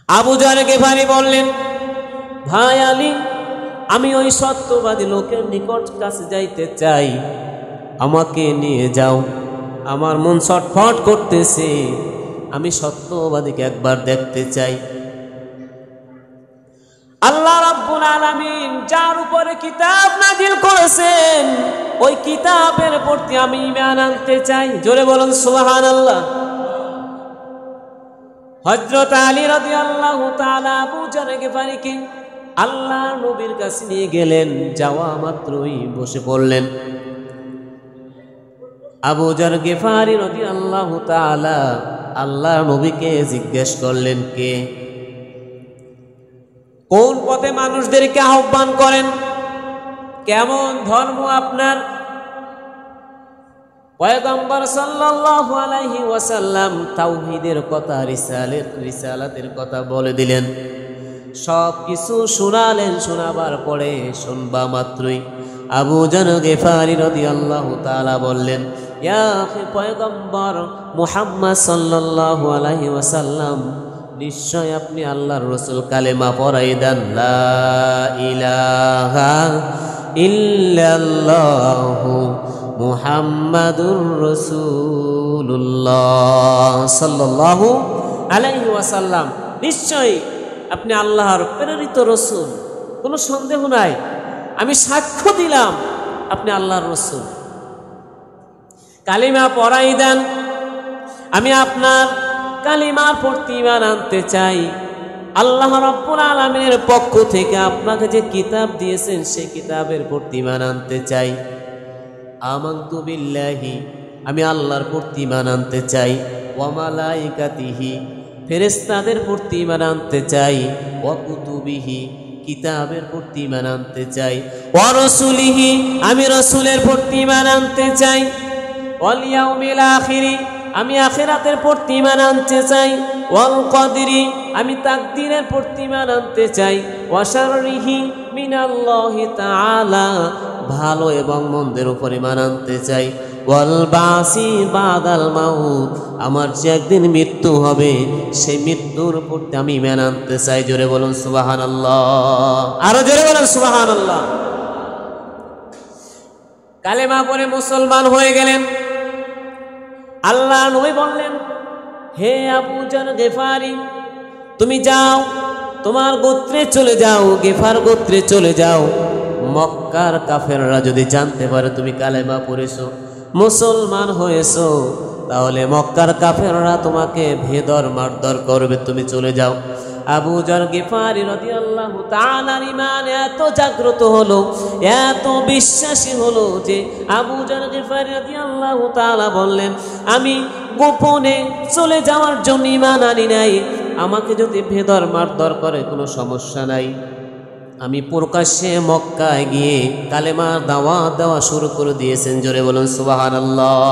আবু যর গিফারি বললেন, ভাই আলী, আমি ওই সত্যবাদী লোকের নিকট কাছে যাইতে চাই, আমাকে নিয়ে যাও। আমার মন ছটফট করতেছে, আমি সত্যবাদীকে একবার দেখতে চাই। আল্লাহ রাব্বুল আলামিন যার উপরে কিতাব নাজিল করেছেন, ওই কিতাবের প্রতি আমি ঈমান আনতে চাই। জোরে বলুন সুবহানাল্লাহ। হযরত আলী রাদিয়াল্লাহু তাআলা আবু যর গিফারিকে আল্লাহর নবীর কাছে নিয়ে গেলেন। যাওয়া মাত্রই বসে পড়লেন। আবু যর গিফারি রাদিয়াল্লাহু তাআলা আল্লাহর নবীকে জিজ্ঞেস করলেন, কে, কোন পথে মানুষদেরকে আহ্বান করেন, কেমন ধর্ম আপনার? পয়গম্বর সাল্লাল্লাহু আলাইহি ওয়াসাল্লাম তাওহীদের কথা, রিসালাতের কথা বলে দিলেন। সব কিছু শোনালেন। শোনাবার পরে শুনবা মাত্রই আবু যর গিফারি রাদিয়াল্লাহু তাআলা বললেন, ইয়া পয়গম্বর মুহাম্মদ সাল্লাল্লাহু আলাইহি ওয়াসাল্লাম, নিশ্চয় আপনি আল্লাহর রাসূল, কালেমা পড়াই দেন, লা ইলাহা ইল্লাল্লাহু মুহাম্মাদুর রাসূলুল্লাহ সাল্লাল্লাহু আলাইহি ওয়াসাল্লাম, নিশ্চয় আপনি আল্লাহর প্রেরিত রাসূল, কোনো সন্দেহ নাই, আমি সাক্ষ্য দিলাম আপনি আল্লাহর রাসূল। কালিমা পড়াই দেন, আমি আপনার কালিমার প্রতি ঈমান আনতে চাই। আল্লাহ রাব্বুল আলামিনের পক্ষ থেকে আপনাকে যে কিতাব দিয়েছেন, সেই কিতাবের প্রতি ঈমান আনতে চাই। আমানতু বিল্লাহি, আমি আল্লাহর প্রতি ঈমান আনতে চাই। ওয়া মালাইকাতিহি, ফেরেশতাদের প্রতি ঈমান আনতে চাই। ওয়া কুতুবিহি, কিতাবের প্রতি ঈমান আনতে চাই। ওয়া রাসূলিহি, আমি রাসূলের প্রতি ঈমান আনতে চাই। ওয়াল ইয়াউমিল আখিরি, আমি আখিরাতের প্রতি ঈমান আনতে চাই। ওয়াল কদরি, আমি তাকদীরের প্রতি ঈমান আনতে চাই। ওয়া শাররিহি মিনাল্লাহি তাআলা, ভালো এবং মন্দের উপর ঈমান আনতে চাই। ওয়াল বাসি বাদাল মাউত, আমার যে একদিন মৃত্যু হবে, সেই মৃত্যুর প্রতি আমি ঈমান আনতে চাই। জোরে বলুন সুবহানাল্লাহ, আরো জোরে বলুন সুবহানাল্লাহ। কালেমা পড়ে মুসলমান হয়ে গেলেন। আল্লাহ নবী বললেন, হে আবু যর গিফারি, তুমি যাও, তোমার গোত্রে চলে যাও, গিফার গোত্রে চলে যাও। মক্কার কাফেররা যদি জানতে পারে তুমি কালেমা পড়েছো, মুসলমান হয়েছো, তাহলে মক্কার কাফেররা তোমাকে ভেদর মারধর করবে, তুমি চলে যাও। আবু যর গিফারি রাদিয়াল্লাহু তাআলার ঈমান এত জাগ্রত হলো, এত বিশ্বাসী হলো যে আবু যর গিফারি রাদিয়াল্লাহু তাআলা বললেন, আমি গোপনে চলে যাওয়ার জন্য ঈমান আনি নাই। আমাকে যদি ভেদর মারধর করে কোনো সমস্যা নাই, আমি প্রকাশ্যে মক্কায় গিয়ে কালেমার দাওয়াত দেওয়া শুরু করে দিয়েছেন। জোরে বলুন সুবহানাল্লাহ।